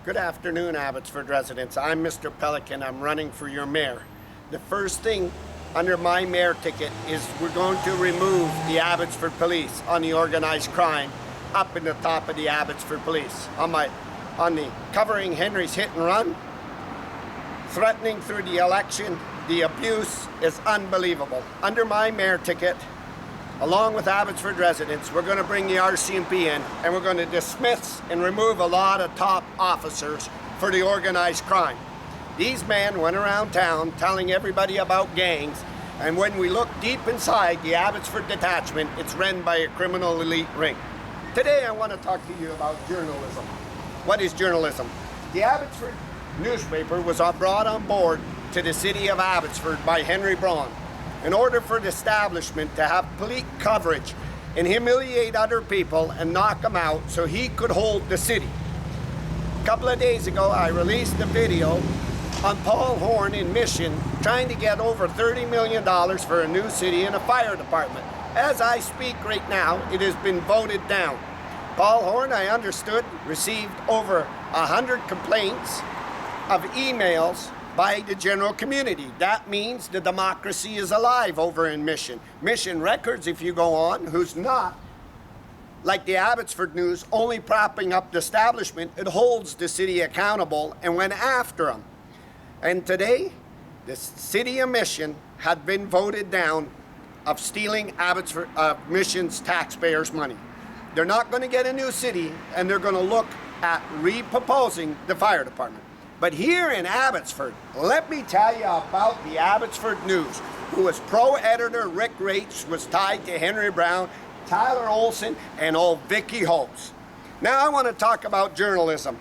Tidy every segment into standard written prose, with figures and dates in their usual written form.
Good afternoon, Abbotsford residents. I'm Mr. Pelican. I'm running for your mayor. The first thing under my mayor ticket is we're going to remove the Abbotsford police on the organized crime up in the top of the Abbotsford police. On the covering Henry's hit and run, threatening through the election, the abuse is unbelievable. Under my mayor ticket, along with Abbotsford residents, we're going to bring the RCMP in and we're going to dismiss and remove a lot of top officers for the organized crime. These men went around town telling everybody about gangs, and when we look deep inside the Abbotsford detachment, it's run by a criminal elite ring. Today I want to talk to you about journalism. What is journalism? The Abbotsford newspaper was brought on board to the city of Abbotsford by Henry BRAUN in order for the establishment to have police coverage and humiliate other people and knock them out so he could hold the city. A couple of days ago, I released a video on Paul Horn in Mission trying to get over $30 million for a new city and a fire department. As I speak right now, it has been voted down. Paul Horn, I understood, received over 100 complaints of emails by the general community. That means the democracy is alive over in Mission. Mission Records, if you go on, who's not, like the Abbotsford News, only propping up the establishment, it holds the city accountable and went after them. And today, the city of Mission had been voted down of stealing Abbotsford, Mission's taxpayers' money. They're not going to get a new city, and they're going to look at reproposing the fire department. But here in Abbotsford, let me tell you about the Abbotsford News, who was pro-editor Rick Raich, was tied to Henry BRAUN, Tyler Olson, and old Vicky Hopes. Now I want to talk about journalism.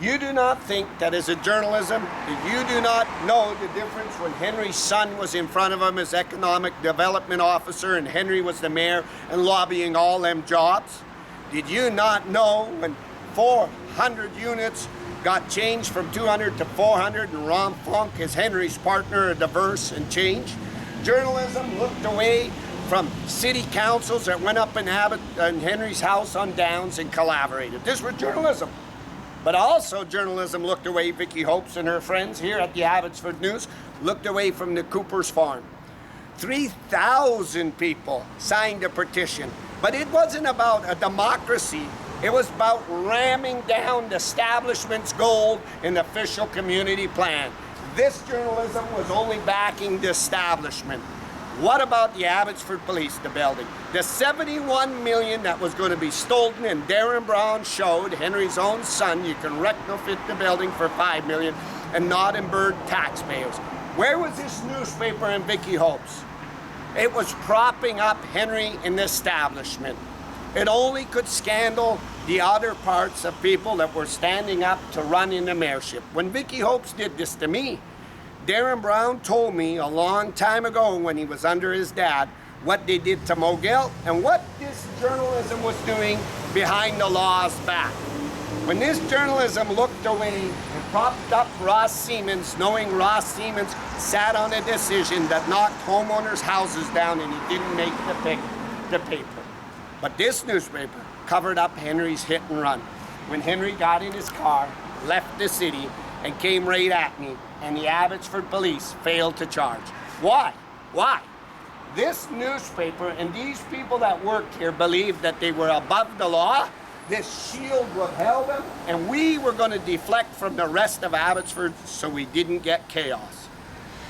You do not think that as a journalism, that you do not know the difference when Henry's son was in front of him as economic development officer and Henry was the mayor and lobbying all them jobs? Did you not know when 400 units got changed from 200 to 400 and Ron Funk as Henry's partner are diverse and change? Journalism looked away from city councils that went up in Henry's house on Downs and collaborated. This was journalism. But also journalism looked away, Vicky Hopes and her friends here at the Abbotsford News looked away from the Cooper's farm. 3,000 people signed a petition, but it wasn't about a democracy. It was about ramming down the establishment's gold in the official community plan. This journalism was only backing the establishment. What about the Abbotsford Police, the building? The $71 million that was going to be stolen, and Darren Brown showed Henry's own son you can retrofit the building for $5 million and not burden taxpayers. Where was this newspaper and Vicky Hopes? It was propping up Henry in the establishment. It only could scandal the other parts of people that were standing up to run in the mayorship. When Vicky Hopes did this to me, Darren Brown told me a long time ago when he was under his dad what they did to Mogil and what this journalism was doing behind the law's back. When this journalism looked away and propped up Ross Siemens, knowing Ross Siemens sat on a decision that knocked homeowners' houses down and he didn't make the paper. But this newspaper covered up Henry's hit and run. When Henry got in his car, left the city, and came right at me, and the Abbotsford Police failed to charge. Why? Why? This newspaper and these people that worked here believed that they were above the law. This shield would help them, and we were going to deflect from the rest of Abbotsford so we didn't get chaos.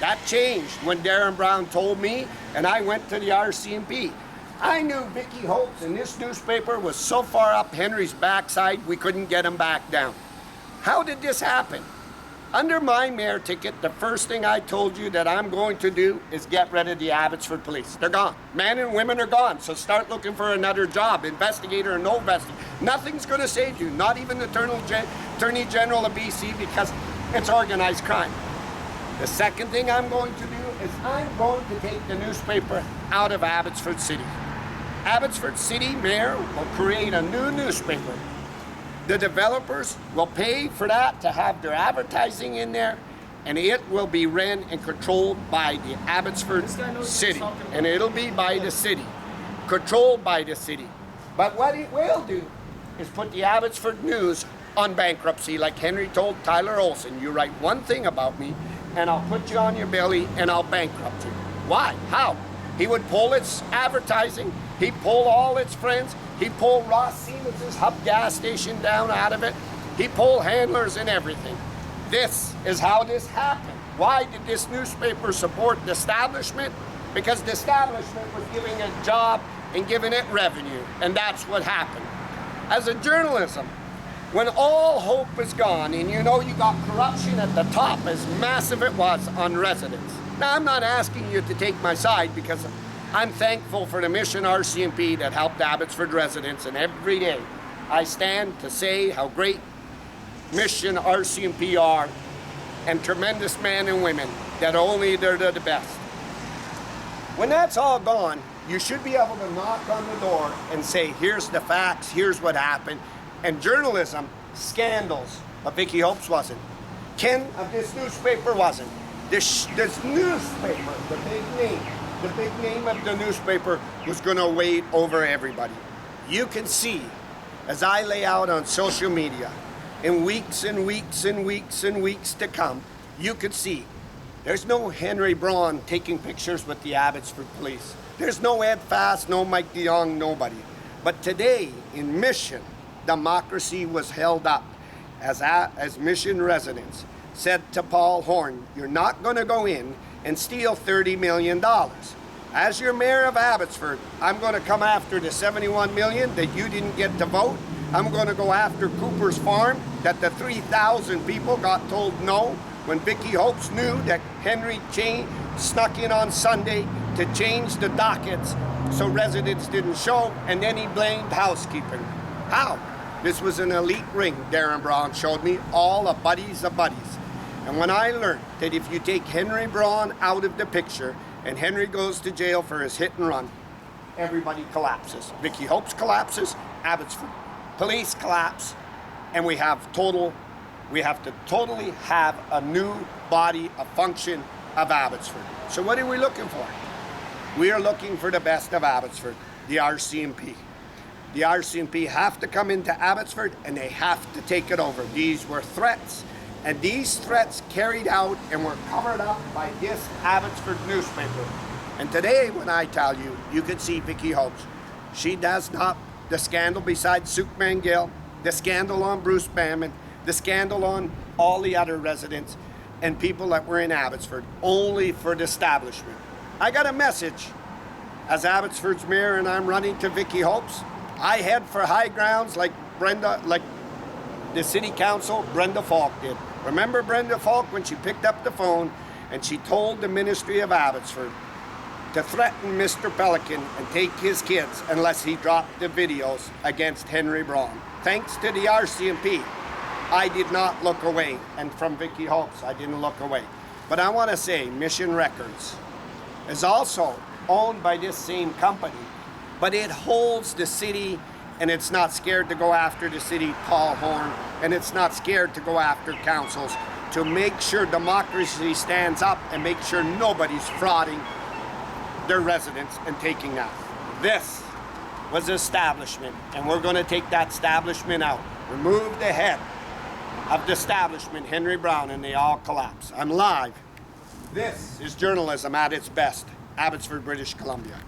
That changed when Darren Brown told me, and I went to the RCMP. I knew Vicky Hopes and this newspaper was so far up Henry's backside we couldn't get him back down. How did this happen? Under my mayor ticket, the first thing I told you that I'm going to do is get rid of the Abbotsford Police. They're gone. Men and women are gone, so start looking for another job, investigator or no investigator. Nothing's going to save you, not even the Attorney General of BC, because it's organized crime. The second thing I'm going to do is I'm going to take the newspaper out of Abbotsford City. Abbotsford City Mayor will create a new newspaper. The developers will pay for that to have their advertising in there, and it will be ran and controlled by the Abbotsford City. And it'll be by the city, controlled by the city. But what it will do is put the Abbotsford News on bankruptcy, like Henry told Tyler Olson. You write one thing about me, and I'll put you on your belly, and I'll bankrupt you. Why? How? He would pull its advertising. He'd pull all its friends. He'd pull Ross Siemens' Hub gas station down out of it. He'd pull handlers and everything. This is how this happened. Why did this newspaper support the establishment? Because the establishment was giving it a job and giving it revenue, and that's what happened. As a journalism, when all hope is gone, and you know you got corruption at the top as massive it was on residents. Now, I'm not asking you to take my side because I'm thankful for the Mission RCMP that helped Abbotsford residents, and every day I stand to say how great Mission RCMP are and tremendous men and women that only they're the best. When that's all gone, you should be able to knock on the door and say, here's the facts, here's what happened. And journalism, scandals, but Vicky Hopes wasn't. Ken of this newspaper wasn't. This newspaper, the big name of the newspaper was gonna wait over everybody. You can see, as I lay out on social media, in weeks and weeks and weeks and weeks to come, you could see there's no Henry BRAUN taking pictures with the Abbotsford police. There's no Ed Fast, no Mike DeYoung, nobody. But today, in Mission, democracy was held up as Mission residents said to Paul Horn, you're not going to go in and steal $30 million. As your mayor of Abbotsford, I'm going to come after the $71 million that you didn't get to vote. I'm going to go after Cooper's Farm that the 3,000 people got told no when Vicky Hopes knew that Henry snuck in on Sunday to change the dockets so residents didn't show, and then he blamed housekeeping. How? This was an elite ring, Darren Brown showed me, all a buddies of buddies. And when I learned that if you take Henry BRAUN out of the picture and Henry goes to jail for his hit and run, everybody collapses. Vicky Hopes collapses, Abbotsford police collapse, and we have to totally have a new body, a function of Abbotsford. So what are we looking for? We are looking for the best of Abbotsford, the RCMP. The RCMP have to come into Abbotsford and they have to take it over. These were threats, and these threats carried out and were covered up by this Abbotsford newspaper. And today, when I tell you, you can see Vicky Hopes. She does not, the scandal beside Suk Mangill, the scandal on Bruce Bamman, the scandal on all the other residents and people that were in Abbotsford, only for the establishment. I got a message as Abbotsford's mayor, and I'm running to Vicky Hopes. I head for high grounds like the city council, Brenda Falk did. Remember Brenda Falk when she picked up the phone and she told the Ministry of Abbotsford to threaten Mr. Pelican and take his kids unless he dropped the videos against Henry BRAUN. Thanks to the RCMP, I did not look away, and from Vicky Hopes, I didn't look away. But I want to say Mission Records is also owned by this same company, but it holds the city, and it's not scared to go after the city, Paul Horn, and it's not scared to go after councils to make sure democracy stands up and make sure nobody's frauding their residents and taking that. This was establishment, and we're going to take that establishment out. Remove the head of the establishment, Henry BRAUN, and they all collapse. I'm live. This is journalism at its best. Abbotsford, British Columbia.